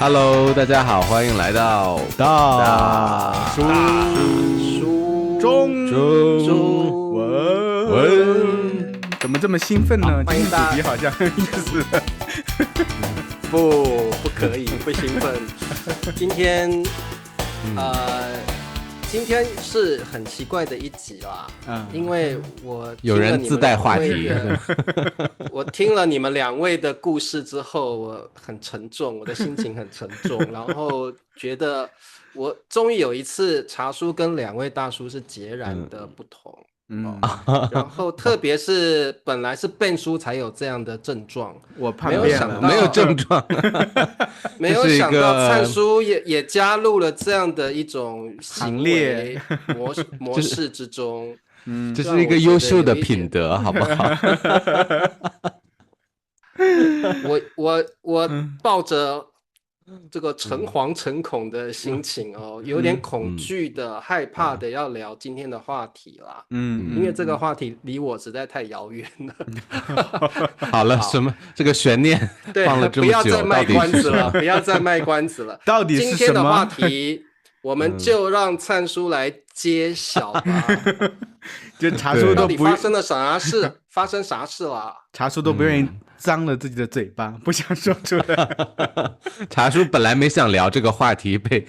Hello， 大家好，欢迎来到大叔中文，怎么这么兴奋呢？今天主题好像意思不可以不兴奋。今天是很奇怪的一集啦，因为我有人自带话题，我听了你们两位的故事之后，我很沉重，我的心情很沉重，然后觉得我终于有一次茶叔跟两位大叔是截然的不同。然后特别是本来是Ben叔才有这样的症状，我叛变了，没有症状，没有想到灿叔也加入了这样的一种行为模式之中，这是一个优秀的品德，好不好？我抱着这个诚惶诚恐的心情哦，有点恐惧的、害怕的，要聊今天的话题啦。因为这个话题离我实在太遥远了。好了，什么这个悬念放了这么久，不要再卖关子了，不要再卖关子了。到底是什么？今天的话题，我们就让灿叔来揭晓吧。就茶叔到底发生了啥事？发生啥事了？茶叔都不愿意张了自己的嘴巴，不想说出来。茶叔本来没想聊这个话题，被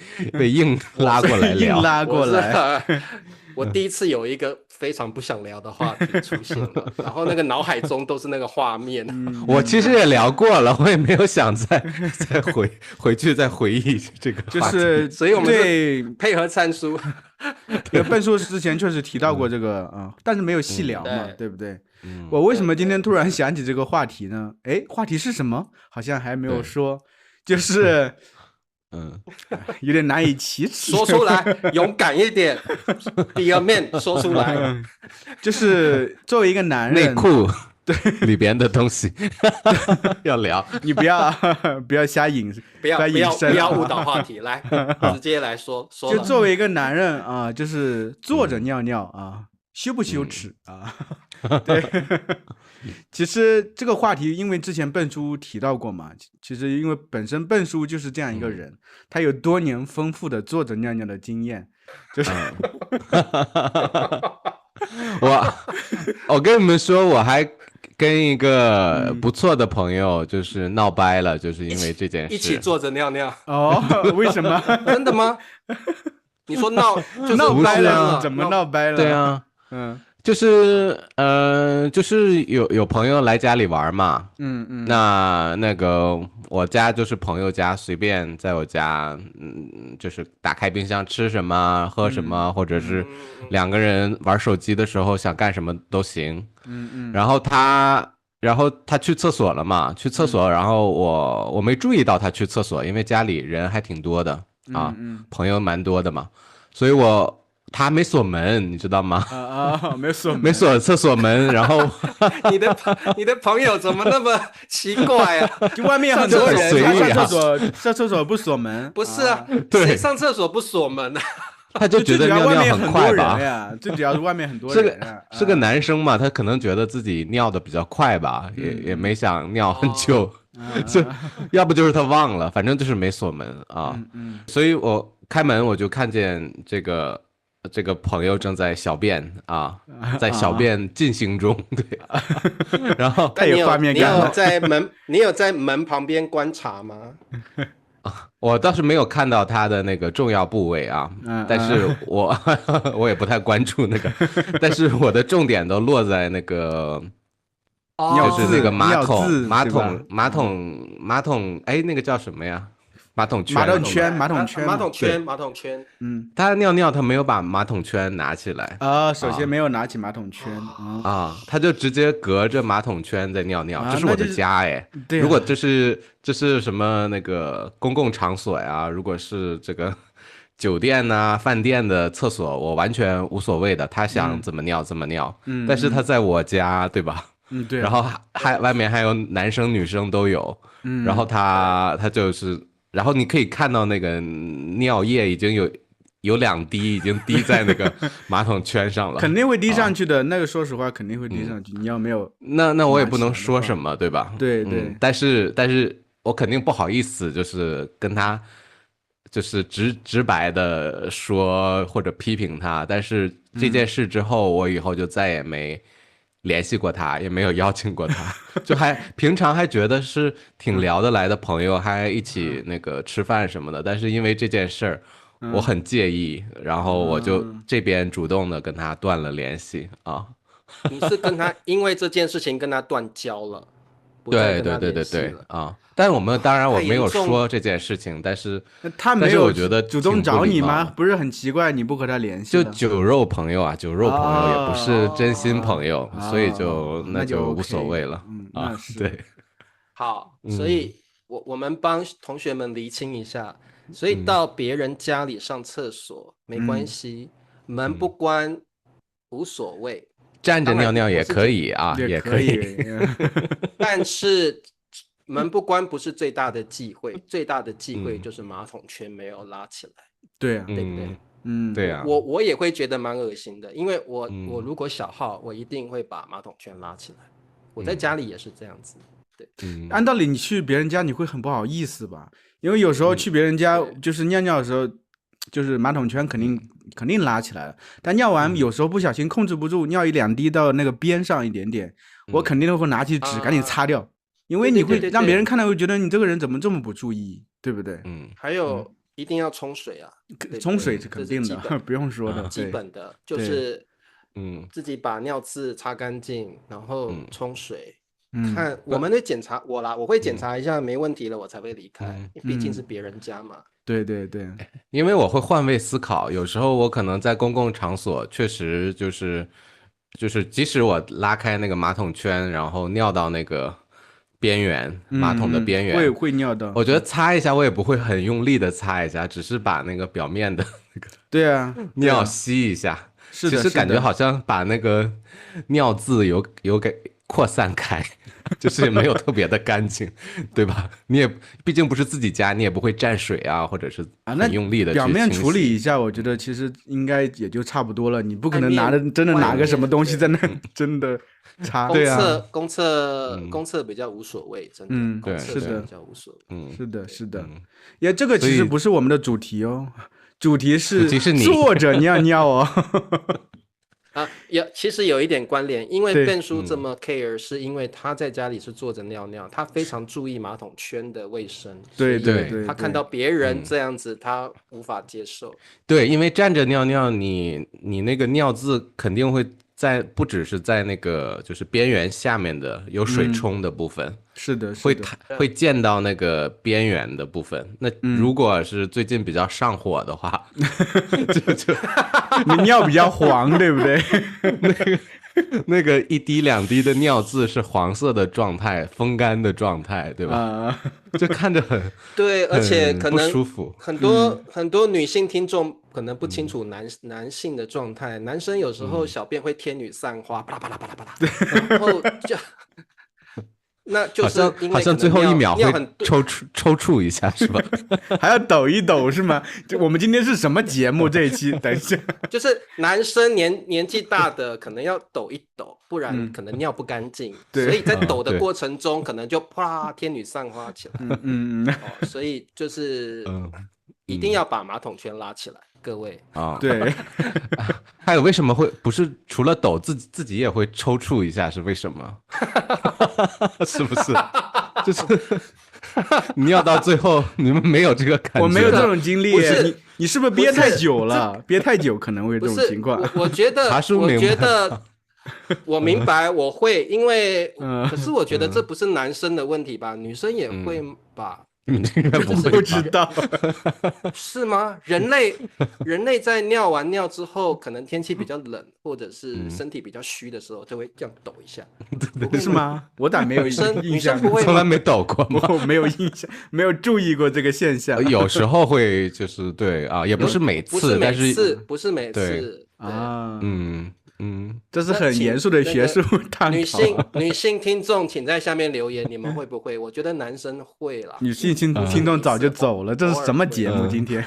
硬拉过来聊，硬拉过来。我第一次有一个非常不想聊的话题出现了，然后那个脑海中都是那个画面。我其实也聊过了，我也没有想再回去再回忆这个话题，就是所以我们是配合灿叔。笨叔之前确实提到过这个但是没有细聊嘛，对不对？我为什么今天突然想起这个话题呢？话题是什么？好像还没有说，就是有点难以启齿。说出来，勇敢一点，第二面说出来。就是作为一个男人，内裤对里边的东西要聊，你不要瞎引，不要误导话题，来直接来说。就作为一个男人啊，就是坐着尿尿啊，羞不羞耻啊？对，其实这个话题，因为之前笨叔提到过嘛，其实因为本身笨叔就是这样一个人，他有多年丰富的坐着尿尿的经验，就是。我跟你们说，我还跟一个不错的朋友就是闹掰了，就是因为这件事一起坐着尿尿。为什么？真的吗？你说闹掰了？怎么闹掰了？对啊，就是有朋友来家里玩嘛，那个我家就是朋友家，随便在我家，就是打开冰箱吃什么喝什么，或者是两个人玩手机的时候想干什么都行，然后他去厕所了嘛，去厕所，然后我没注意到他去厕所，因为家里人还挺多的朋友蛮多的嘛，所以他没锁门，你知道吗？没锁厕所门，然后你的朋友怎么那么奇怪啊？就外面很多人上厕所不锁门，不是啊？谁上厕所不锁门啊？他就觉得尿尿很快吧？最主要是外面很多人是个男生嘛，他可能觉得自己尿的比较快吧，也没想尿很久，就要不就是他忘了，反正就是没锁门啊。所以我开门我就看见这个朋友正在小便在小便进行中，对。然后太有画面感了。你有在门旁边观察吗？我倒是没有看到他的那个重要部位但是我也不太关注那个，但是我的重点都落在那个就是那个马桶，那个叫什么呀？马桶圈，他尿尿他没有把马桶圈拿起来首先没有拿起马桶圈他就直接隔着马桶圈在尿尿，这是我的家如果这是什么那个公共场所呀，如果是这个酒店饭店的厕所，我完全无所谓的，他想怎么尿怎么尿，但是他在我家，对吧？对，然后外面还有男生女生都有，然后他就是。然后你可以看到那个尿液已经有2滴已经滴在那个马桶圈上了，肯定会滴上去的。那个说实话肯定会滴上去，你要没有那我也不能说什么，对吧？对对。但是我肯定不好意思，就是跟他就是直白的说或者批评他，但是这件事之后，我以后就再也没联系过他，也没有邀请过他，就还平常还觉得是挺聊得来的朋友，还一起那个吃饭什么的，但是因为这件事儿，我很介意，然后我就这边主动的跟他断了联系啊。你是跟他因为这件事情跟他断交了，不再跟他联系了啊！但我们当然我没有太严重说这件事情，但是他没有我觉得主动挺不找你吗？礼貌的不是很奇怪你不和他联系就了？酒肉朋友啊，酒肉朋友也不是真心朋友，哦所以就那就无所谓了。啊那，是对，好，所以我们帮同学们厘清一下，所以到别人家里上厕所没关系，门不关无所谓，站着尿尿也可以，以啊，也可以。但是门不关不是最大的忌讳，最大的忌讳就是马桶圈没有拉起来，对啊，对不对？对啊，我也会觉得蛮恶心的，因为我如果小号，我一定会把马桶圈拉起来。我在家里也是这样子，对。按道理你去别人家你会很不好意思吧？因为有时候去别人家就是尿尿的时候，就是马桶圈肯定拉起来了，但尿完有时候不小心控制不住，尿1-2滴到那个边上一点点，我肯定会拿起纸赶紧擦掉，因为你会让别人看到会觉得你这个人怎么这么不注意，对不对？还有一定要冲水啊，冲水是肯定的，不用说的，基本的就是自己把尿渍擦干净，然后冲水。看我们的检查我会检查一下没问题了我才会离开，毕竟是别人家嘛。对对对，因为我会换位思考，有时候我可能在公共场所确实就是即使我拉开那个马桶圈，然后尿到那个边缘，马桶的边缘，会尿到。我觉得擦一下我也不会很用力的擦一下，只是把那个表面的那个对啊尿吸一下，是的，其实感觉好像把那个尿渍有给扩散开。就是也没有特别的干净，对吧？你也毕竟不是自己家，你也不会沾水啊，或者是很用力的表面处理一下，我觉得其实应该也就差不多了。你不可能真的拿个什么东西在那真的擦。对啊，公厕比较无所谓，真的。对，是的，比较无所谓。是的。也这个其实不是我们的主题哦，主题是坐着尿尿哦。其实有一点关联，因为Ben叔这么 care，是因为他在家里是坐着尿尿，他非常注意马桶圈的卫生。对对对，他看到别人这样子，他无法接受。对，因为站着尿尿，你那个尿渍肯定会不只是在那个就是边缘下面的有水冲的部分。是的，会溅到那个边缘的部分。那如果是最近比较上火的话，就你尿比较黄，对不对？那个1滴2滴的尿渍是黄色的状态，风干的状态，对吧？就看着很对，而且可能不舒服。很多女性听众可能不清楚男性的状态，男生有时候小便会天女散花，啪啦啪啦啪啦啪啦，然后就。那就是好像最后1秒会抽搐一下是吧？还要抖一抖是吗？我们今天是什么节目？这一期等一下，就是男生年纪大的可能要抖一抖，不然可能尿不干净。所以在抖的过程中，可能就啪天女散花起来。所以就是一定要把马桶圈拉起来，各位啊。对。还有为什么会不是除了抖自己也会抽搐一下？是为什么？是不是？就是尿到最后你们没有这个感觉？我没有这种经历。你是不是憋太久了？憋太久可能会有这种情况。我觉得我明白，我会，因为可是我觉得这不是男生的问题吧？女生也会吧？不知道是吗？人类在尿完尿之后，可能天气比较冷，或者是身体比较虚的时候，就会这样抖一下，是吗？我咋没有印象？女生不会，从来没抖过，我没有印象，没有注意过这个现象。有时候会，就是对啊，也不是每次，但是不是每次啊，这是很严肃的学术探讨。女性听众，请在下面留言，你们会不会？我觉得男生会啦。女性听众早就走了，这是什么节目？今天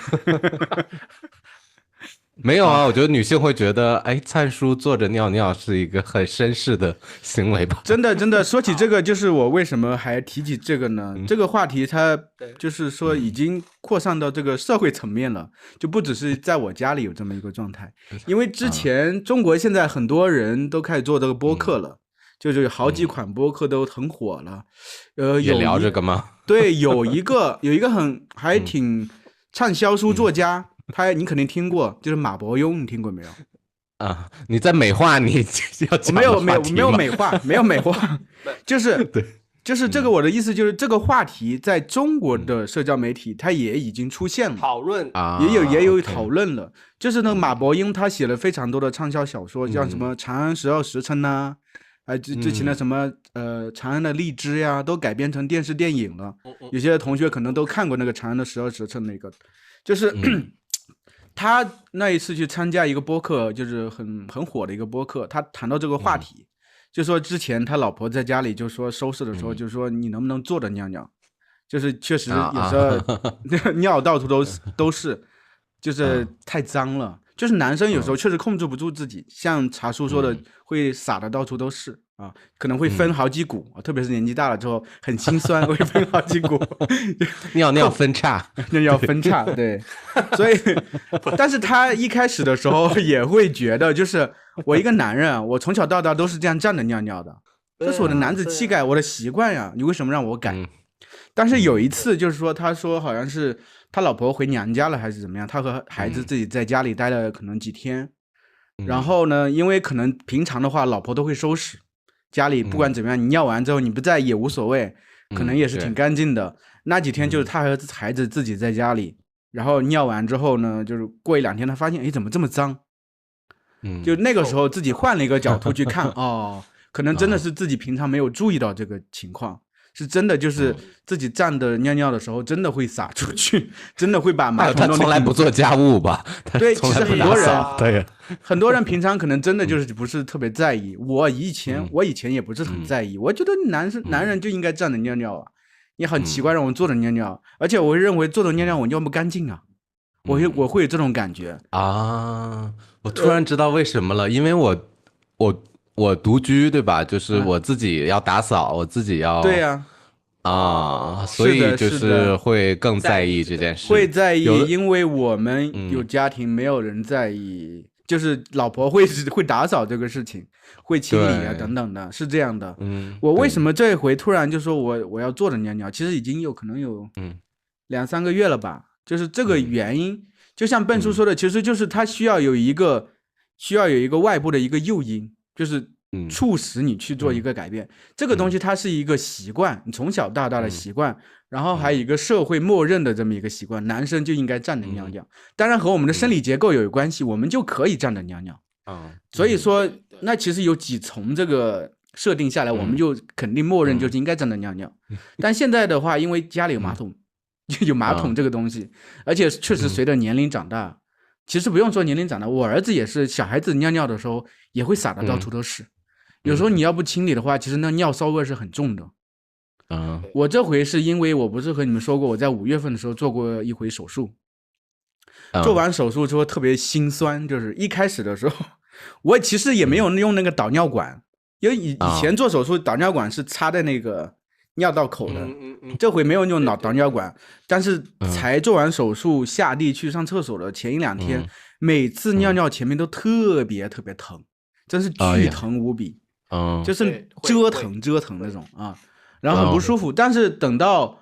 没有啊，我觉得女性会觉得，哎，看书坐着尿尿是一个很绅士的行为吧？真的，说起这个，就是我为什么还提起这个呢？这个话题它就是说已经扩散到这个社会层面了，就不只是在我家里有这么一个状态。因为之前中国现在很多人都开始做这个播客了，就是有好几款播客都很火了。也聊这个吗？对，有一个还挺畅销书作家，你肯定听过，就是马伯庸，你听过没有？啊，你在美化你要讲的话题吗？没有美化，没有美化，就是对，就是这个我的意思就是这个话题在中国的社交媒体它也已经出现了讨论啊，也有讨论了。就是那个马伯庸他写了非常多的畅销小说，像什么《长安12时辰》呐，之前的什么长安的荔枝呀，都改编成电视电影了。有些同学可能都看过那个长安的12时辰那个，就是他那一次去参加一个播客，就是很火的一个播客，他谈到这个话题，就说之前他老婆在家里就说收拾的时候，就说你能不能坐着尿尿，就是确实有时候尿到处都是，就是太脏了。就是男生有时候确实控制不住自己，像茶叔说的，会撒的到处都是啊，可能会分好几股，特别是年纪大了之后很心酸，会分好几股，尿尿分叉，尿尿分叉，对，所以，但是他一开始的时候也会觉得，就是我一个男人，我从小到大都是这样站着尿尿的，这是我的男子气概，我的习惯呀，你为什么让我改？但是有一次，就是说，他说好像是他老婆回娘家了，还是怎么样，他和孩子自己在家里待了可能几天，然后呢，因为可能平常的话，老婆都会收拾家里，不管怎么样，你尿完之后你不在也无所谓，可能也是挺干净的。那几天就是他和孩子自己在家里，然后尿完之后呢，就是过1-2天，他发现，哎，怎么这么脏？就那个时候自己换了一个角度去看，哦，可能真的是自己平常没有注意到这个情况。是真的，就是自己站的尿尿的时候，真的会洒出去，真的会把马桶。他从来不做家务吧？对，其实很多人，对，很多人平常可能真的就是不是特别在意。我以前也不是很在意，我觉得男人就应该站着尿尿啊。你很奇怪让我坐着尿尿，而且我会认为坐着尿尿我尿不干净啊，我会有这种感觉啊。我突然知道为什么了，因为我独居，对吧？就是我自己要打扫，我自己要对呀所以就是会更在意这件事，会在意，因为我们有家庭，没有人在意，就是老婆会打扫这个事情，会清理啊等等的，是这样的。我为什么这一回突然就说我要坐着尿尿？其实已经可能有2-3个月了吧，就是这个原因。就像笨叔说的，其实就是他需要有一个外部的一个诱因。就是促使你去做一个改变，这个东西它是一个习惯，你从小到大的习惯，然后还有一个社会默认的这么一个习惯，男生就应该站着尿尿，当然和我们的生理结构有关系，我们就可以站着尿尿。所以说那其实有几重这个设定下来，我们就肯定默认就是应该站着尿尿。但现在的话，因为家里有马桶，有马桶这个东西，而且确实随着年龄长大。其实不用说年龄长大，我儿子也是，小孩子尿尿的时候也会撒的到处都是。有时候你要不清理的话，其实那尿骚味是很重的。我这回是因为我不是和你们说过，我在5月份的时候做过一回手术，做完手术之后特别心酸，就是一开始的时候，我其实也没有用那个导尿管，因为以前做手术导尿管是插在那个尿道口的，这回没有用导尿管，但是才做完手术下地去上厕所的前1-2天，每次尿尿前面都特别特别疼，真是巨疼无比，就是折腾那种啊，然后很不舒服。但是等到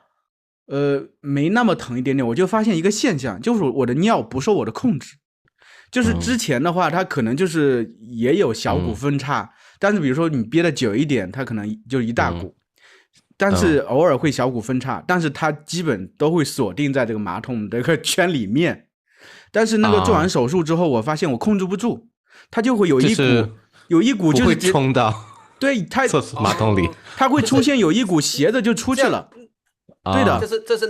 没那么疼一点点，我就发现一个现象，就是我的尿不受我的控制。就是之前的话，它可能就是也有小股分叉，但是比如说你憋得久一点，它可能就一大股。但是偶尔会小股分叉，但是它基本都会锁定在这个马桶这个圈里面。但是那个做完手术之后，我发现我控制不住，它就会有一股就是会冲到对它厕所马桶里，它会出现有一股斜的就出去了。对的，这是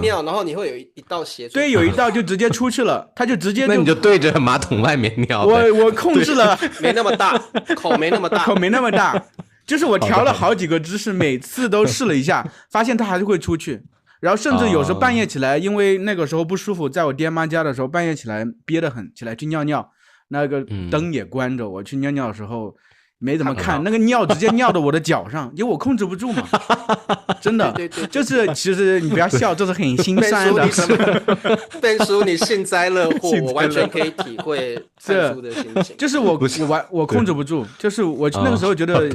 尿，然后你会有一道斜出去。对，有一道就直接出去了，它就直接那你就对着马桶外面尿。我控制了，没那么大，口没那么大。就是我调了好几个姿势，每次都试了一下，发现它还是会出去。然后甚至有时候半夜起来，因为那个时候不舒服，在我爹妈家的时候，半夜起来憋得很，起来去尿尿，那个灯也关着，我去尿尿的时候没怎么看，那个尿直接尿到我的脚上，因为我控制不住嘛，真的，对，就是其实你不要笑，这是很心酸的。贝叔，你幸灾乐祸，我完全可以体会灿叔的心情。就是我控制不住，就是我那个时候觉得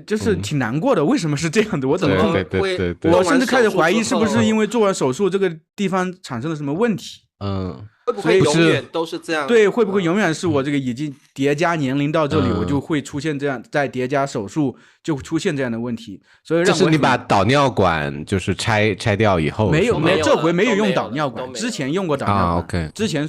就是挺难过的，为什么是这样的？我怎么会？我甚至开始怀疑是不是因为做完手术这个地方产生了什么问题？会不会永远都是这样？对，会不会永远是我这个已经叠加年龄到这里，我就会出现这样，在叠加手术就出现这样的问题？所以让就是你把导尿管就是拆掉以后，没有，这回没有用导尿管，之前用过导尿管，之前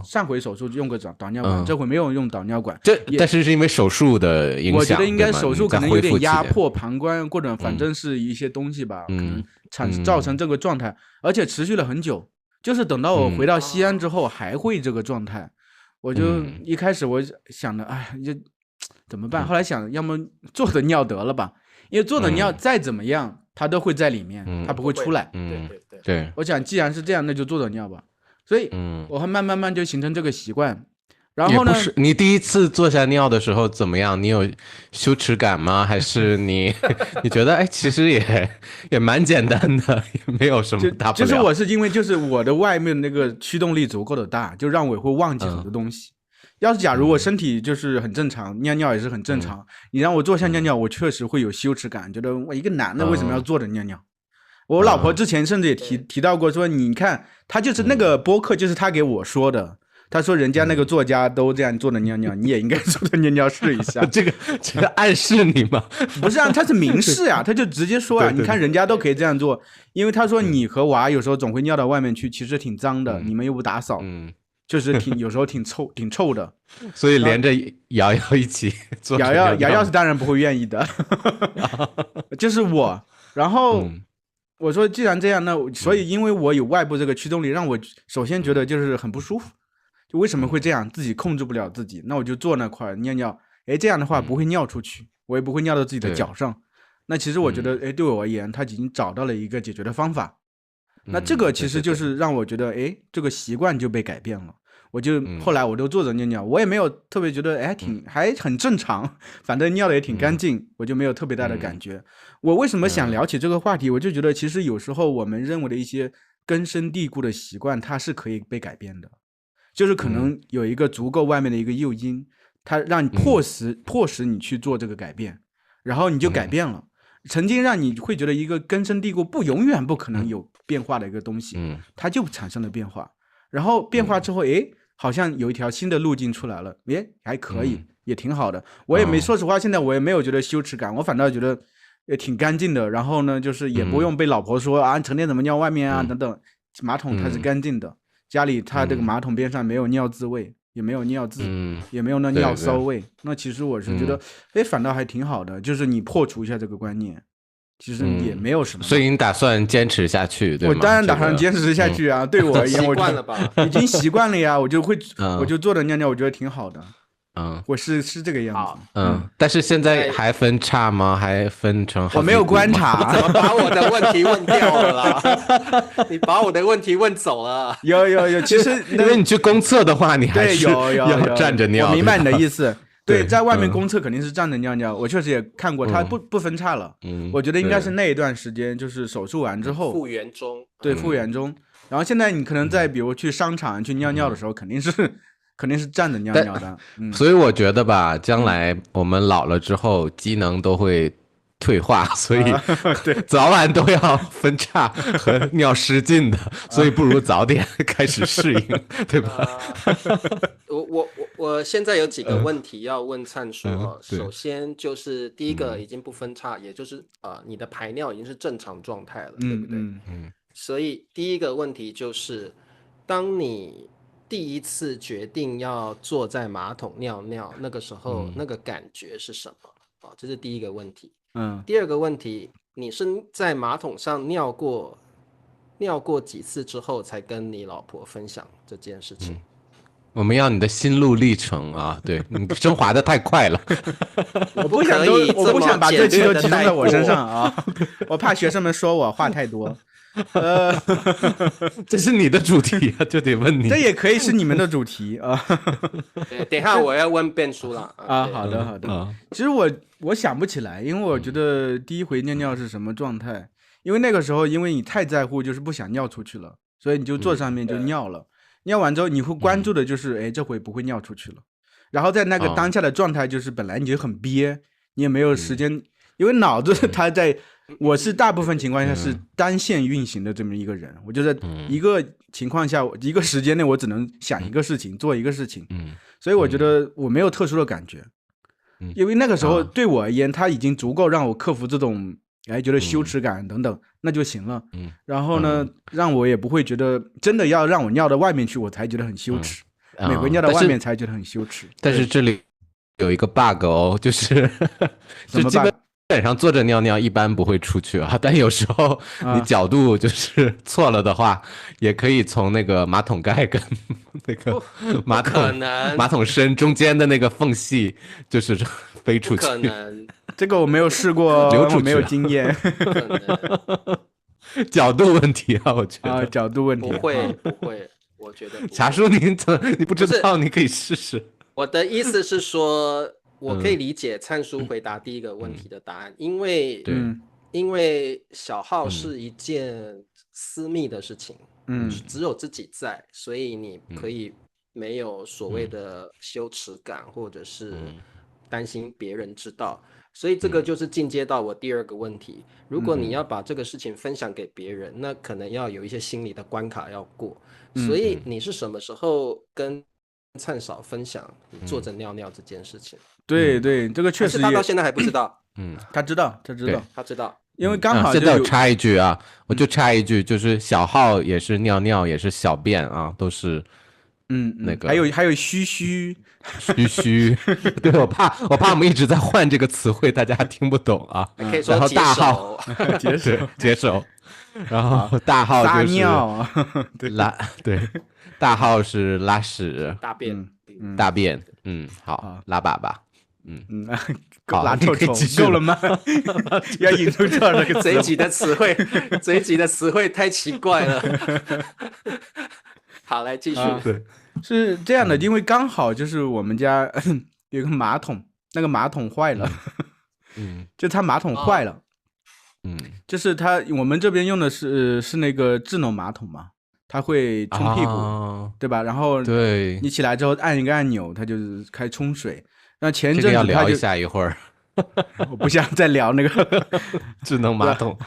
上回手术用过导尿管，这回没有用导尿管。但是因为手术的影响，我觉得应该手术可能有点压迫膀胱，或者反正是一些东西吧，可能造成这个状态，而且持续了很久。就是等到我回到西安之后还会这个状态，我就一开始我想的，哎，就怎么办？后来想，要么做的尿得了吧，因为做的尿再怎么样，它都会在里面，它不会出来。对。我想，既然是这样，那就做的尿吧。所以，我还慢慢就形成这个习惯。然后呢？你第一次坐下尿的时候怎么样？你有羞耻感吗？还是你觉得其实也蛮简单的，也没有什么大不了。其实我是因为就是我的外面那个驱动力足够的大，就让我会忘记很多东西。要是假如我身体就是很正常，尿尿也是很正常，你让我坐下尿尿，我确实会有羞耻感，觉得我一个男的为什么要坐着尿尿？我老婆之前甚至也提到过，说你看他就是那个播客，就是他给我说的。他说人家那个作家都这样坐着尿尿，你也应该坐着尿尿试一下。这个暗示你吗？不是啊，他是明示啊，他就直接说啊，你看人家都可以这样做，因为他说你和娃有时候总会尿到外面去，其实挺脏的，你们又不打扫，就是有时候挺臭的，所以连着瑶瑶一起坐。瑶瑶是当然不会愿意的，就是我。然后我说既然这样，那所以因为我有外部这个驱动力，让我首先觉得就是很不舒服。就为什么会这样？自己控制不了自己，那我就坐那块尿尿，这样的话不会尿出去，我也不会尿到自己的脚上。那其实我觉得，对我而言，他已经找到了一个解决的方法。那这个其实就是让我觉得，这个习惯就被改变了。我就后来我都坐着尿尿，我也没有特别觉得，还很正常，反正尿的也挺干净，我就没有特别大的感觉。我为什么想聊起这个话题？我就觉得其实有时候我们认为的一些根深蒂固的习惯，它是可以被改变的。就是可能有一个足够外面的一个诱因，它让你迫使你去做这个改变，然后你就改变了。曾经让你会觉得一个根深蒂固永远不可能有变化的一个东西，它就产生了变化。然后变化之后，好像有一条新的路径出来了，还可以，也挺好的。我也没说实话，现在我也没有觉得羞耻感，我反倒觉得也挺干净的。然后呢，就是也不用被老婆说啊，成天怎么尿外面啊等等，马桶它是干净的。家里它这个马桶边上没有尿渍味，也没有尿渍，也没有那尿骚味。那其实我是觉得，反倒还挺好的，就是你破除一下这个观念，其实也没有什么。所以你打算坚持下去，对吗？我当然打算坚持下去啊！对我而言，习惯了吧？已经习惯了呀，我就坐着尿尿，我觉得挺好的。我是这个样子。但是现在还分叉吗？还分成好？我没有观察，怎么把我的问题问掉了啦？你把我的问题问走了。有，其实因为你去公厕的话，你还是要站着尿。我明白你的意思。对，在外面公厕肯定是站着尿尿。我确实也看过，它不分叉了。我觉得应该是那一段时间，就是手术完之后复原中。对，复原中。然后现在你可能在比如去商场去尿尿的时候，肯定是站着尿尿的。所以我觉得吧，将来我们老了之后，机能都会退化，所以早晚都要分叉和尿失禁的，所以不如早点开始适应，对吧？我现在有几个问题要问灿叔啊。首先就是第一个已经不分叉，也就是你的排尿已经是正常状态了，对不对？所以第一个问题就是，当你第一次决定要坐在马桶尿尿，那个时候那个感觉是什么？这是第一个问题。第二个问题，你是在马桶上尿过几次之后才跟你老婆分享这件事情？我们要你的心路历程啊！对，你升华的太快了。我不想把这期都集中在我身上啊！我怕学生们说我话太多。这是你的主题啊，就得问你。这也可以是你们的主题啊。对，等一下我要问变叔了啊，好的好的。其实我想不起来，因为我觉得第一回尿尿是什么状态，因为那个时候因为你太在乎，就是不想尿出去了，所以你就坐上面就尿了。尿完之后你会关注的就是，哎，这回不会尿出去了。然后在那个当下的状态，就是本来你就很憋，你也没有时间，因为脑子它在。我是大部分情况下是单线运行的这么一个人，我就在一个情况下，一个时间内我只能想一个事情，做一个事情，所以我觉得我没有特殊的感觉，因为那个时候对我而言，他已经足够让我克服这种觉得羞耻感等等，那就行了。然后呢，让我也不会觉得真的要让我尿到外面去，我才觉得很羞耻，每回尿到外面才觉得很羞耻。但是这里有一个 bug 哦，就是什么 bug？基本上坐着尿尿一般不会出去啊，但有时候你角度就是错了的话，也可以从那个马桶盖跟那个马桶身中间的那个缝隙就是飞出去。不可能，这个我没有试过，我没有经验。角度问题啊，我觉得角度问题。不会，我觉得茶叔你不知道，你可以试试。我的意思是说。我可以理解灿叔回答第一个问题的答案，因为小号是一件私密的事情，只有自己在，所以你可以没有所谓的羞耻感，或者是担心别人知道，所以这个就是进阶到我第二个问题。如果你要把这个事情分享给别人，那可能要有一些心理的关卡要过，所以你是什么时候跟灿嫂分享你坐着尿尿这件事情？对对，这个确实他到现在还不知道。他知道，因为刚好现在我插一句啊，我就插一句，就是小号也是尿尿，也是小便啊，都是那个，还有嘘嘘，对，我怕我们一直在换这个词汇，大家听不懂啊。可以说然后大号解手，然后大号就是撒尿，对，大号是拉屎大便，好，拉粑粑。拉臭臭够了吗？要引出这儿那个这一集的词汇太奇怪了。好，来继续。对，是这样的，因为刚好就是我们家有个马桶，那个马桶坏了，就他马桶坏了，就是我们这边用的是那个智能马桶嘛，它会冲屁股，对吧？然后你起来之后按一个按钮，它就开始冲水。那前阵子要聊一下一会儿，我不想再聊那个智能马桶。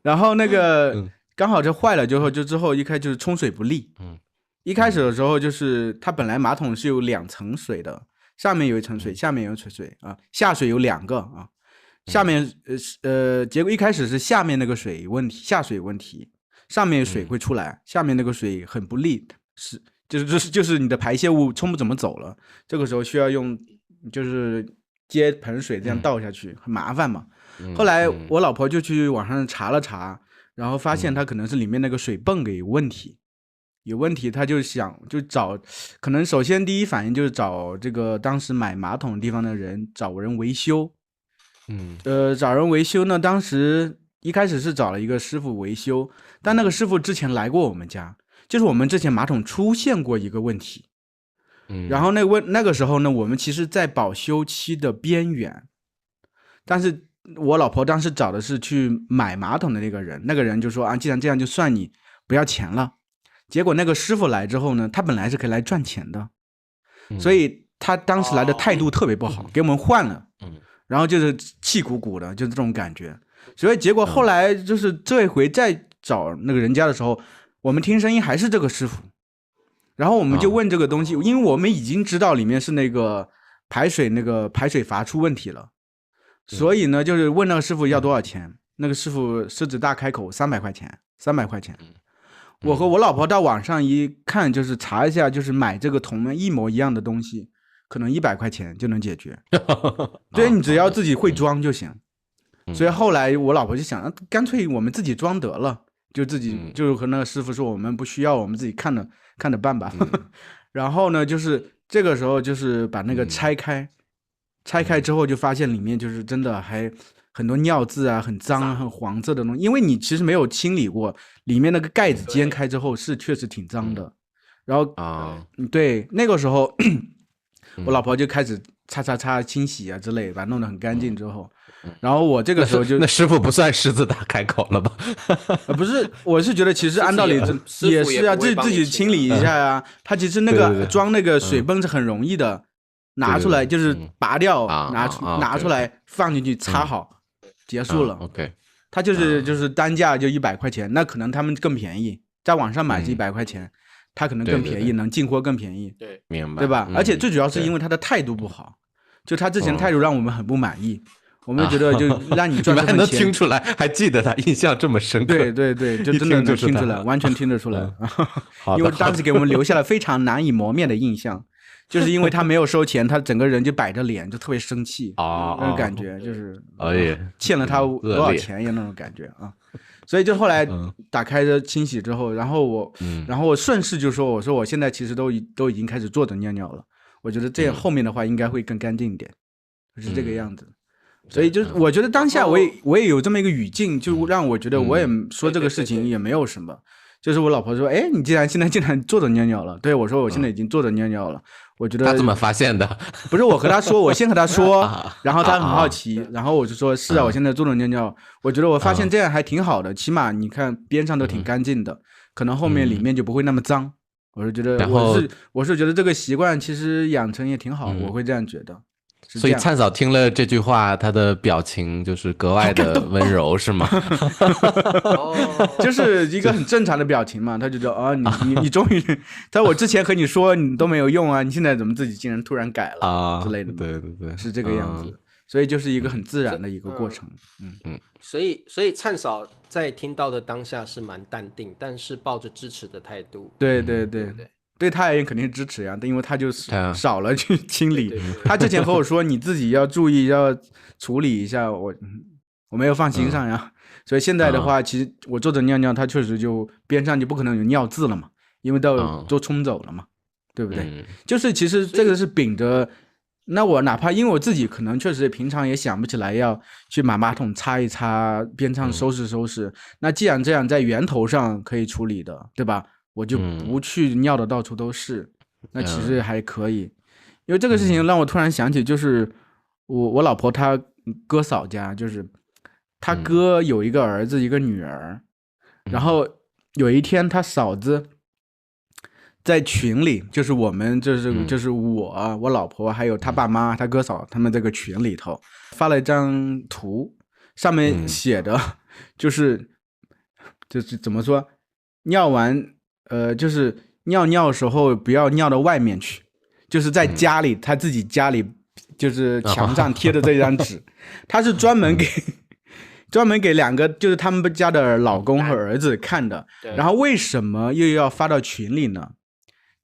然后那个刚好这坏了之后一开就是冲水不利。一开始的时候就是它本来马桶是有2层水的，上面有一层水，下面有一层水啊，下水有2个啊。下面结果一开始是下面那个水有问题，下水有问题，上面水会出来，下面那个水很不利，就是你的排泄物冲不怎么走了，这个时候需要用。就是接盆水这样倒下去很麻烦嘛。后来我老婆就去网上查了查，然后发现它可能是里面那个水泵给有问题，他就找，可能首先第一反应就是找这个当时买马桶地方的人找人维修。找人维修呢，当时一开始是找了一个师傅维修，但那个师傅之前来过我们家，就是我们之前马桶出现过一个问题。然后那个时候呢，我们其实在保修期的边缘，但是我老婆当时找的是去买马桶的那个人就说啊，既然这样就算你不要钱了。结果那个师傅来之后呢，他本来是可以来赚钱的，所以他当时来的态度特别不好，给我们换了，然后就是气鼓鼓的，就是这种感觉。所以结果后来就是这一回再找那个人家的时候，我们听声音还是这个师傅。然后我们就问这个东西，因为我们已经知道里面是那个排水阀出问题了，所以呢，就是问那个师傅要多少钱。那个师傅狮子大开口，300块钱。我和我老婆到网上一看，就是查一下，就是买这个同样一模一样的东西，可能100块钱就能解决。对，你只要自己会装就行。所以后来我老婆就想，干脆我们自己装得了，就自己就和那个师傅说，我们不需要，我们自己看着办吧。然后呢，就是这个时候就是把那个拆开之后，就发现里面就是真的还很多尿渍啊，很脏、很黄色的东西，因为你其实没有清理过，里面那个盖子揭开之后是确实挺脏的。然后对，那个时候我老婆就开始擦清洗啊之类，把它弄得很干净之后，然后我这个时候就那师傅不算狮子大开口了吧？不是，我是觉得其实按道理也是啊，自己清理一下呀。他其实那个装那个水泵是很容易的，拿出来就是拔掉，拿出来放进去擦好，结束了。OK， 他就是单价就100块钱，那可能他们更便宜，在网上买是100块钱，他可能更便宜，能进货更便宜。对，明白，对吧？而且最主要是因为他的态度不好，就他之前的态度让我们很不满意。我们觉得就让你赚这份钱，你们还能听出来，还记得他，印象这么深刻。对，就真的能听出来，完全听得出来。因为当时给我们留下了非常难以磨灭的印象，就是因为他没有收钱，他整个人就摆着脸，就特别生气那种感觉，就是欠了他多少钱呀那种感觉啊。所以就后来打开了清洗之后，然后我顺势就说，我说我现在其实都已经开始坐着尿尿了，我觉得这样后面的话应该会更干净一点，是这个样子。所以就是我觉得当下我也有这么一个语境，就让我觉得我也说这个事情也没有什么。就是我老婆说，哎，你现在竟然坐着尿尿了？对，我说我现在已经坐着尿尿了。我觉得他怎么发现的？不是我和他说，我先和他说，然后他很好奇，然后我就说是啊，我现在坐着尿尿。我觉得我发现这样还挺好的，起码你看边上都挺干净的，可能后面里面就不会那么脏。我是觉得我是觉得这个习惯其实养成也挺好，我会这样觉得。所以灿嫂听了这句话，她的表情就是格外的温柔，是吗？就是一个很正常的表情嘛。他就说啊，你终于，在我之前和你说你都没有用啊，你现在怎么自己竟然突然改了之类的？对，是这个样子。所以就是一个很自然的一个过程。所以灿嫂在听到的当下是蛮淡定，但是抱着支持的态度。对。对他而言肯定是支持呀，因为他就少了去清理。他之前和我说你自己要注意要处理一下，我没有放心上呀。所以现在的话，其实我坐着尿尿，他确实就边上就不可能有尿渍了嘛，因为都冲走了嘛，对不对？就是其实这个是秉着，那我哪怕因为我自己可能确实平常也想不起来要去把马桶擦一擦，边上收拾，那既然这样在源头上可以处理的，对吧？我就不去尿的到处都是，那其实还可以。因为这个事情让我突然想起，就是我老婆她哥嫂家，就是她哥有一个儿子一个女儿，然后有一天他嫂子在群里，就是我们就是我老婆还有他爸妈他哥嫂他们这个群里头发了一张图，上面写的就是怎么说，尿完就是尿时候不要尿到外面去，就是在家里他自己家里就是墙上贴的这张纸，他是专门给两个就是他们家的老公和儿子看的。然后为什么又要发到群里呢？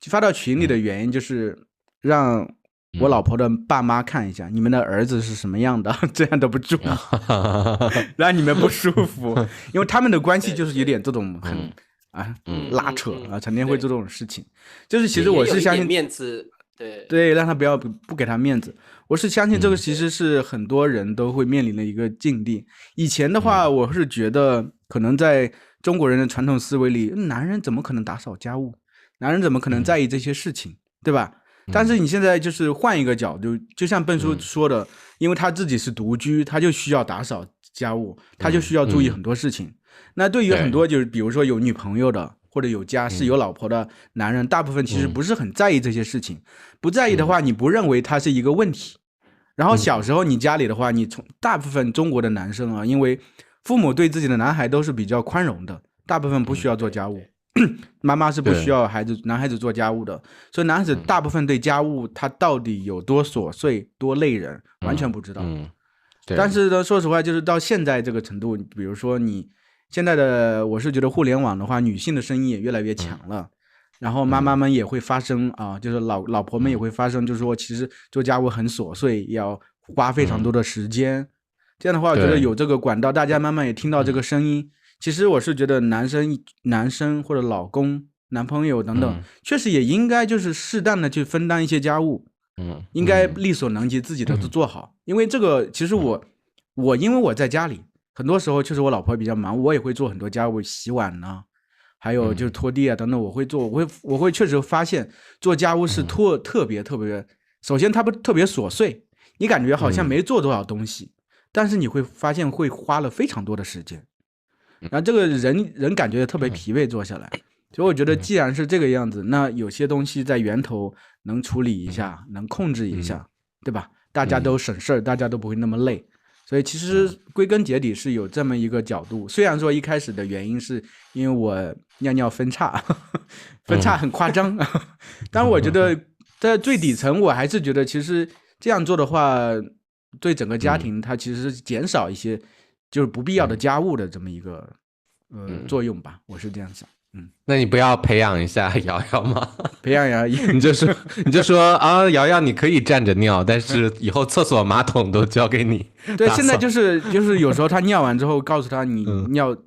发到群里的原因就是让我老婆的爸妈看一下你们的儿子是什么样的，这样的不住让你们不舒服，因为他们的关系就是有点这种很拉扯啊，成天会做这种事情。就是其实我是相信面子，对，让他不给他面子。我是相信这个其实是很多人都会面临的一个境地。以前的话，我是觉得可能在中国人的传统思维里，男人怎么可能打扫家务？男人怎么可能在意这些事情，对吧？但是你现在就是换一个角度，就像笨叔说的，因为他自己是独居，他就需要打扫家务，他就需要注意很多事情。那对于很多就是比如说有女朋友的或者有家室有老婆的男人，大部分其实不是很在意这些事情。不在意的话，你不认为它是一个问题。然后小时候你家里的话，你从大部分中国的男生啊，因为父母对自己的男孩都是比较宽容的，大部分不需要做家务。妈妈是不需要男孩子做家务的，所以男孩子大部分对家务他到底有多琐碎多累人完全不知道。但是呢，说实话，就是到现在这个程度，比如说你现在的，我是觉得互联网的话，女性的声音也越来越强了，然后妈妈们也会发声啊，就是老婆们也会发声，就是说其实做家务很琐碎，要花非常多的时间。这样的话，我觉得有这个管道，大家慢慢也听到这个声音。其实我是觉得男生或者老公、男朋友等等，确实也应该就是适当的去分担一些家务，应该力所能及自己的做好。因为这个其实因为我在家里，很多时候确实我老婆比较忙，我也会做很多家务，洗碗呢，还有就是拖地啊等等，我会做，我会确实发现做家务是特别，首先它不特别琐碎，你感觉好像没做多少东西，但是你会发现会花了非常多的时间，然后这个人感觉特别疲惫做下来。所以我觉得既然是这个样子，那有些东西在源头能处理一下，能控制一下，对吧？大家都省事儿，大家都不会那么累。所以其实归根结底是有这么一个角度。虽然说一开始的原因是因为我尿尿分叉，分叉很夸张，但我觉得在最底层，我还是觉得其实这样做的话，对整个家庭它其实是减少一些就是不必要的家务的这么一个作用吧，我是这样想。那你不要培养一下瑶瑶吗？培养呀，你就说啊，瑶瑶你可以站着尿，但是以后厕所马桶都交给你。对，现在就是有时候他尿完之后，告诉他你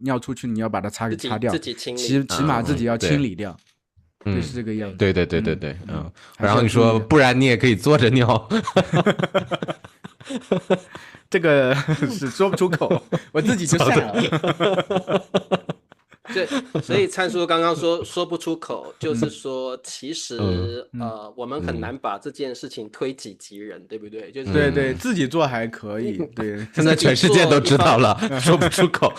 尿出去，你要把它擦掉，自己清理，起码自己要清理掉，就是这个样子。对，然后你说不然你也可以坐着尿。这个是说不出口，我自己就算了。所以灿叔刚刚说不出口，就是说其实我们很难把这件事情推己及人，对不对？就是对，自己做还可以，对，现在全世界都知道了，说不出口。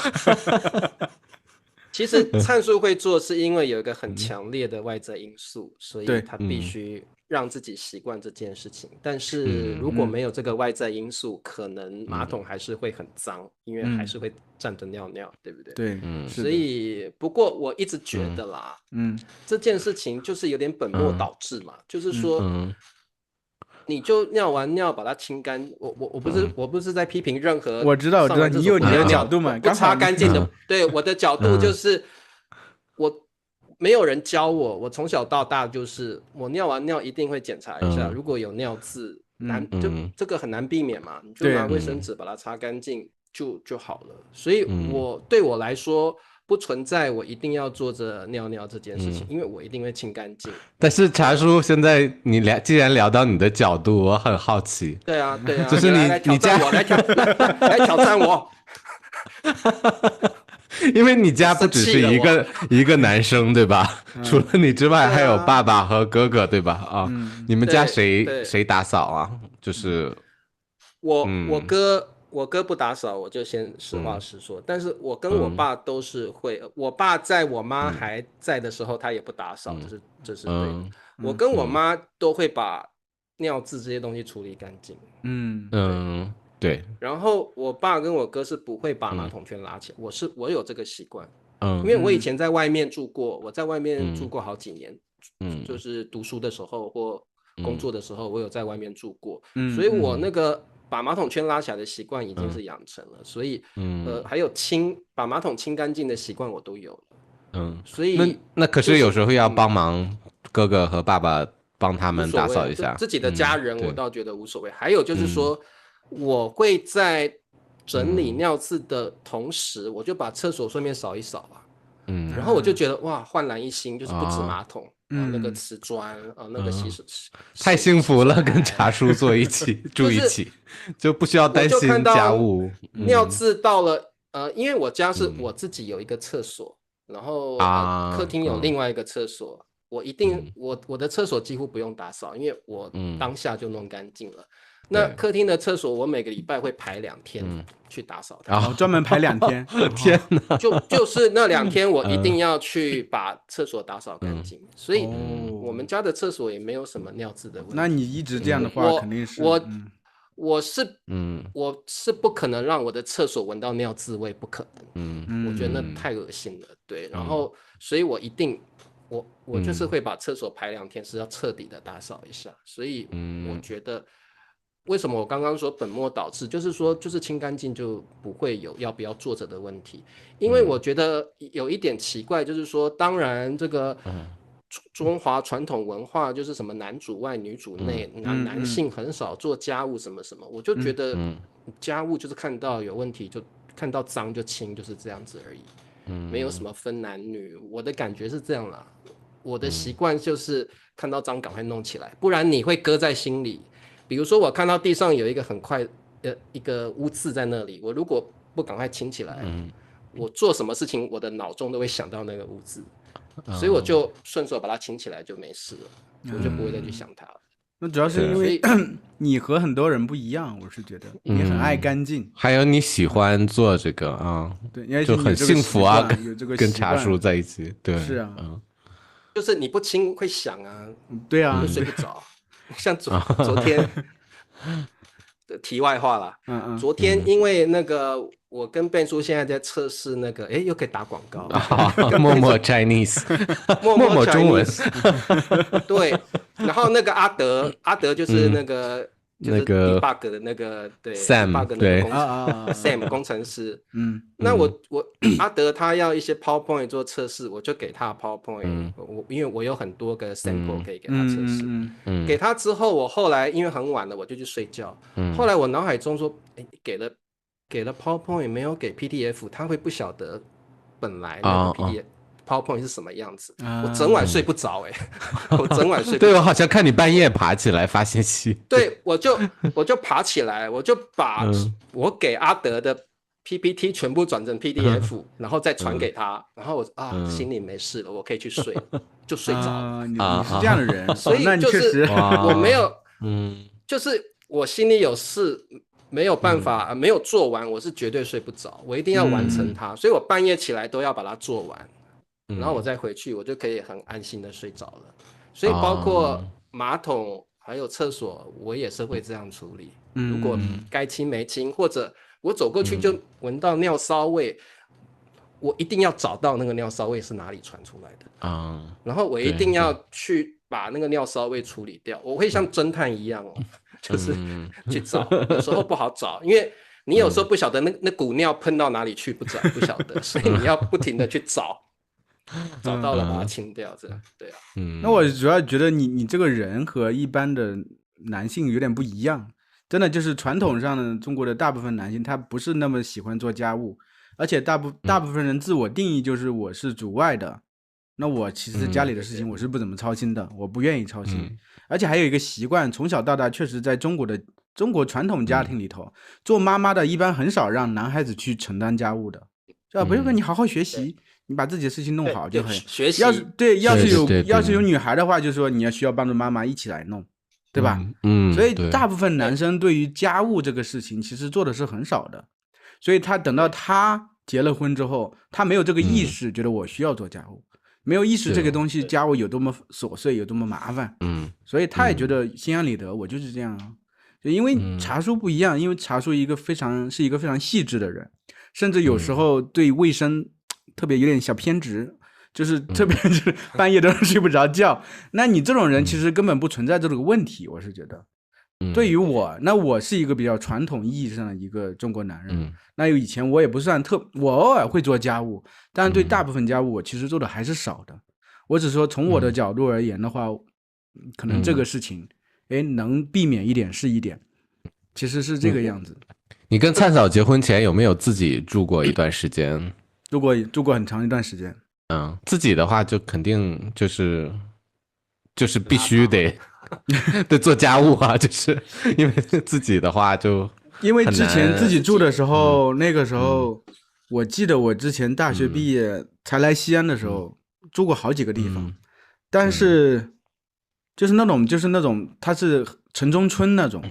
其实灿叔会做，是因为有一个很强烈的外在因素，所以他必须让自己习惯这件事情。但是如果没有这个外在因素，可能马桶还是会很脏，因为还是会站着尿尿，对不对？对，所以不过我一直觉得啦，这件事情就是有点本末倒置嘛，就是说。你就尿完尿把它清干，我不是在批评任何，我知道你有你的角度嘛，不擦干净的，对，我的角度就是我没有人教我从小到大就是我尿完尿一定会检查一下，如果有尿渍，就这个很难避免嘛，你就拿卫生纸把它擦干净就好了。所以对我来说。不存在我一定要坐着尿尿这件事情，因为我一定会清干净。但是茶叔，现在你既然聊到你的角度，我很好奇。对啊，就是你家来挑战我。因为你家不只是一个男生对吧？除了你之外，还有爸爸和哥哥对吧？你们家谁打扫啊？就是我哥不打扫，我就先实话实说。但是我跟我爸都是会，我爸在我妈还在的时候，他也不打扫，这是对的。我跟我妈都会把尿渍这些东西处理干净。对。然后我爸跟我哥是不会把马桶圈拉起来，我有这个习惯。因为我以前在外面住过，我在外面住过好几年，就是读书的时候或工作的时候，我有在外面住过，所以我那个。把马桶圈拉起来的习惯已经是养成了，所以还有把马桶清干净的习惯我都有了。所以那可是有时候要帮忙哥哥和爸爸帮他们打扫一下。自己的家人我倒觉得无所谓。还有就是说，我会在整理尿渍的同时，我就把厕所顺便扫一扫啊。然后我就觉得哇，焕然一新，就是不止马桶。那个瓷砖那个洗手池太幸福了，跟茶叔住一起，就不需要担心家务。尿渍到了因为我家是我自己有一个厕所，然后客厅有另外一个厕所，我一定我的厕所几乎不用打扫，因为我当下就弄干净了。那客厅的厕所，我每个礼拜会排2天去打扫它，然后专门排2天。天哪！就是那2天，我一定要去把厕所打扫干净。所以我们家的厕所也没有什么尿渍的问题。那你一直这样的话，肯定是我是不可能让我的厕所闻到尿渍味，不可能。我觉得那太恶心了。对，然后所以我一定。我就是会把厕所排2天，是要彻底的打扫一下。所以我觉得。为什么我刚刚说本末倒置？就是说，就是清干净就不会有要不要坐着的问题。因为我觉得有一点奇怪，就是说，当然这个中华传统文化就是什么男主外女主内，男性很少做家务什么什么，我就觉得家务就是看到有问题就看到脏就清，就是这样子而已，没有什么分男女。我的感觉是这样啦，我的习惯就是看到脏赶快弄起来，不然你会搁在心里。比如说我看到地上有一个很一个污渍在那里，我如果不赶快清起来，我做什么事情我的脑中都会想到那个污渍，所以我就顺手把它清起来就没事了，我就不会再去想它了。那主要是因为你和很多人不一样，我是觉得你很爱干净，还有你喜欢做这个啊，对，就很幸福啊，跟茶叔在一起，对，是啊，就是你不清会想啊，对啊，会睡不着。像昨天题外话啦，昨天因为那个我跟Ben叔现在在测试那个，又可以打广告，默默 Chinese， 默默中文，对，然后那个阿德就是那个。就是 debug 的那个对 Sam 对Sam 工程师，那我阿德他要一些 PowerPoint 做测试，我就给他 PowerPoint，因为我有很多个 sample 可以给他测试，给他之后，我后来因为很晚了，我就去睡觉，后来我脑海中说，给了 PowerPoint 没有给 PDF， 他会不晓得本来那个 PDF。PowerPoint 是什么样子？我整晚睡不着我整晚睡不着。对，我好像看你半夜爬起来发信息。对，我就爬起来，我就把我给阿德的 PPT 全部转成 PDF，然后再传给他，然后我心里没事了，我可以去睡了，就睡着了。你是这样的人，所以就是我没有，就是我心里有事。没有办法，没有做完，我是绝对睡不着，我一定要完成它，所以我半夜起来都要把它做完。然后我再回去，我就可以很安心的睡着了。所以包括马桶还有厕所，我也是会这样处理。如果该清没清，或者我走过去就闻到尿骚味，我一定要找到那个尿骚味是哪里传出来的。然后我一定要去把那个尿骚味处理掉。我会像侦探一样就是去找，有时候不好找，因为你有时候不晓得那股尿喷到哪里去，不晓得，所以你要不停的去找。找到了把它清掉，这样对啊。那我主要觉得你这个人和一般的男性有点不一样，真的就是传统上的中国的大部分男性他不是那么喜欢做家务，而且大部分人自我定义就是我是主外的，那我其实家里的事情我是不怎么操心的，我不愿意操心，而且还有一个习惯，从小到大确实在中国传统家庭里头，做妈妈的一般很少让男孩子去承担家务的，是吧？比如说你好好学习。你把自己的事情弄好就可以。学习要是有女孩的话，就说你要需要帮助妈妈一起来弄，对吧？所以大部分男生对于家务这个事情其实做的是很少的，所以他等到他结了婚之后，他没有这个意识，觉得我需要做家务，没有意识这个东西家务有多么琐碎，有多么麻烦，所以他也觉得心安理得，我就是这样啊。就因为茶叔不一样，因为茶叔是一个非常细致的人，甚至有时候对卫生特别有点小偏执，就是特别是半夜都睡不着觉。那你这种人其实根本不存在这个问题，我是觉得。对于我，那我是一个比较传统意义上的一个中国男人。那以前我也不算我偶尔会做家务，但是对大部分家务我其实做的还是少的。我只说从我的角度而言的话，可能这个事情，能避免一点是一点，其实是这个样子。你跟灿嫂结婚前有没有自己住过一段时间？住过很长一段时间。自己的话就肯定就是必须得做家务啊，就是因为自己的话就因为之前自己住的时候，那个时候我记得我之前大学毕业才来西安的时候，住过好几个地方，但是就是那种它是城中村那种。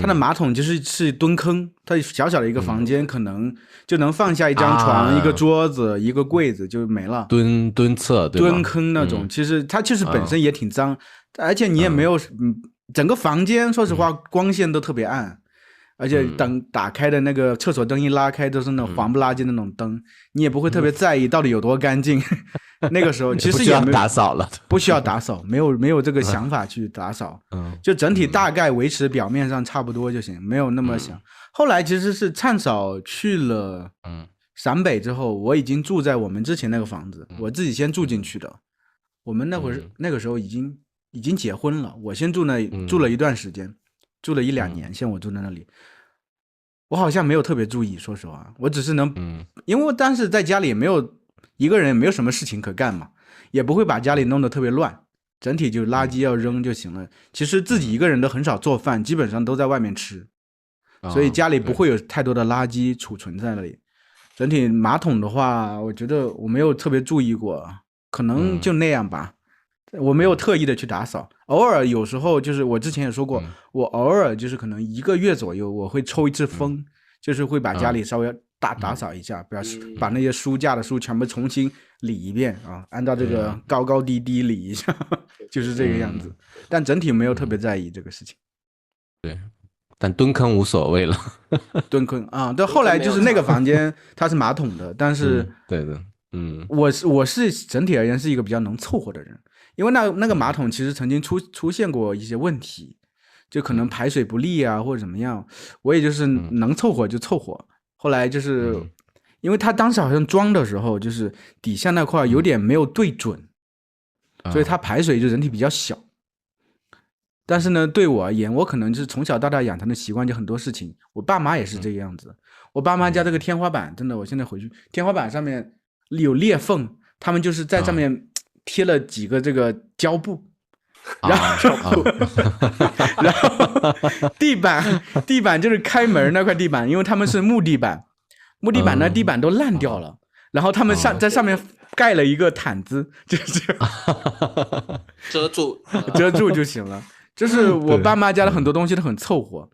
它的马桶是蹲坑，它小小的一个房间可能就能放下一张床、一个桌子、一个柜子就没了。蹲厕，对吧？蹲坑那种，其实它本身也挺脏，而且你也没有整个房间，说实话光线都特别暗，而且等打开的那个厕所灯一拉开都是那种黄不拉几的那种灯，你也不会特别在意到底有多干净。那个时候其实也没有打扫了，不需要打扫，没有这个想法去打扫，就整体大概维持表面上差不多就行，没有那么想。后来其实是灿嫂去了陕北之后，我已经住在我们之前那个房子，我自己先住进去的。我们那个时候已经结婚了，我先住了一段时间，住了1-2年，先我住在那里。我好像没有特别注意，说实话，我只是因为当时在家里也没有。一个人也没有什么事情可干嘛，也不会把家里弄得特别乱，整体就垃圾要扔就行了。其实自己一个人都很少做饭，基本上都在外面吃，所以家里不会有太多的垃圾储存在那里。整体马桶的话，我觉得我没有特别注意过，可能就那样吧。我没有特意的去打扫，偶尔有时候就是我之前也说过，我偶尔就是可能1个月左右我会抽一次风，就是会把家里稍微打扫一下，把那些书架的书全部重新理一遍啊，按照这个高高低低理一下，就是这个样子。但整体没有特别在意这个事情。对，但蹲坑无所谓了。蹲坑啊，到后来就是那个房间它是马桶的，但是对的，我是整体而言是一个比较能凑合的人。因为那个马桶其实曾经出现过一些问题，就可能排水不利啊或者怎么样，我也就是能凑合就凑合。后来就是因为他当时好像装的时候就是底下那块有点没有对准，所以它排水就整体比较小。但是呢，对我而言，我可能就是从小到大养成的习惯，就很多事情，我爸妈也是这个样子。我爸妈家这个天花板，真的，我现在回去，天花板上面有裂缝，他们就是在上面贴了几个这个胶布，然后地板就是开门那块地板，因为他们是木地板呢地板都烂掉了，然后他们在上面盖了一个毯子，就是遮住就行了。就是我爸妈家的很多东西都很凑合。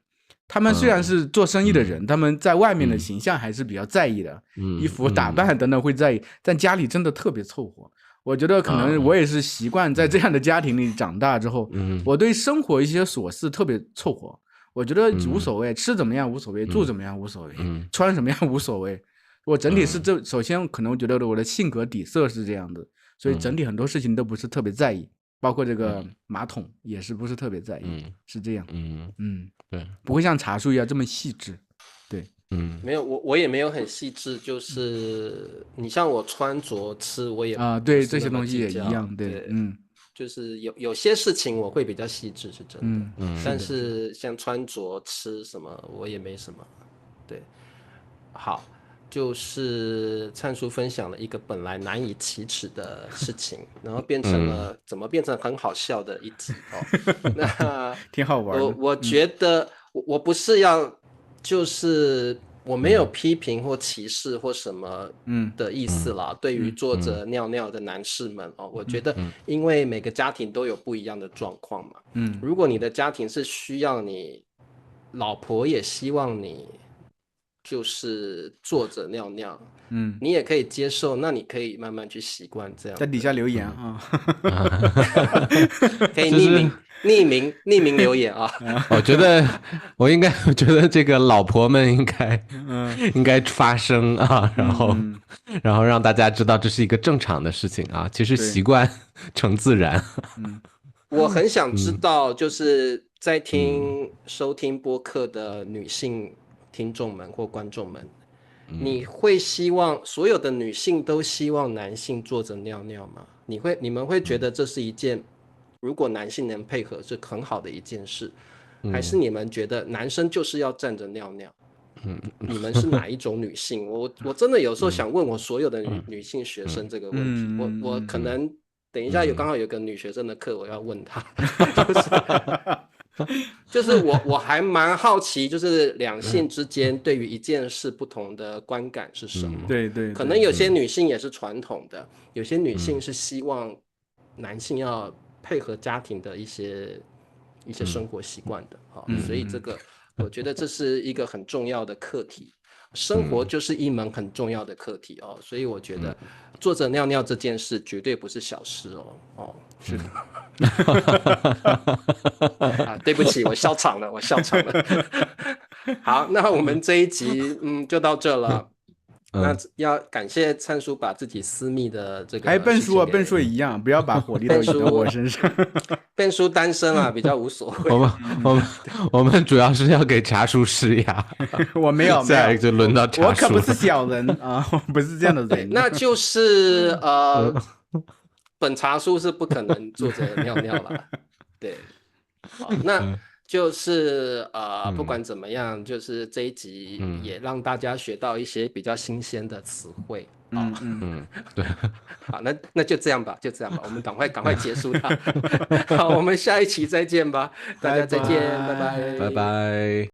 他们虽然是做生意的人，他们在外面的形象还是比较在意的，衣服打扮等等会在意，但家里真的特别凑合。我觉得可能我也是习惯在这样的家庭里长大之后，我对生活一些琐事特别凑合。我觉得无所谓，吃怎么样无所谓，住怎么样无所谓，穿什么样无所谓。我整体是首先可能我觉得我的性格底色是这样的，所以整体很多事情都不是特别在意，包括这个马桶也是不是特别在意，是这样。对，不会像茶树一样这么细致。对，没有，我也没有很细致，就是你像我穿着吃，我也对这些东西也一样，对，就是有些事情我会比较细致，是真的，但是像穿着吃什么，我也没什么。对，好，就是灿叔分享了一个本来难以启齿的事情，然后变成了怎么变成很好笑的一集哦，那挺好玩的。我觉得我不是要，就是我没有批评或歧视或什么的意思啦。对于坐着尿尿的男士们哦，我觉得因为每个家庭都有不一样的状况嘛。如果你的家庭是需要你老婆也希望你就是坐着尿尿，你也可以接受，那你可以慢慢去习惯这样。在底下留言啊，可以匿名留言啊。我觉得这个老婆们应该发声啊，然后让大家知道这是一个正常的事情啊。其实习惯成自然。我很想知道，就是在收听播客的女性听众们或观众们，你会希望所有的女性都希望男性坐着尿尿吗？你们会觉得这是一件如果男性能配合是很好的一件事，还是你们觉得男生就是要站着尿尿？你们是哪一种女性？我真的有时候想问我所有的女性学生这个问题。我可能等一下刚好有个女学生的课，我要问她。就是我还蛮好奇，就是两性之间对于一件事不同的观感是什么？对，可能有些女性也是传统的，有些女性是希望男性要配合家庭的一些生活习惯的，所以这个我觉得这是一个很重要的课题。生活就是一门很重要的课题哦，所以我觉得坐着尿尿这件事绝对不是小事哦。是的。对不起，我笑场了。好，那我们这一集就到这了。那要感谢灿叔把自己私密的这个，笨叔也一样，不要把火力都移到我身上。笨叔单身啊，比较无所谓。我们主要是要给茶叔施压。我没有，下一个就轮到茶叔。我可不是小人啊，我不是这样的人。那就是本茶叔是不可能坐着尿尿了。对，好，那就是不管怎么样，就是这一集也让大家学到一些比较新鲜的词汇。对，好，那就这样吧，我们赶快结束它。好，我们下一期再见吧，大家再见，拜拜，拜拜。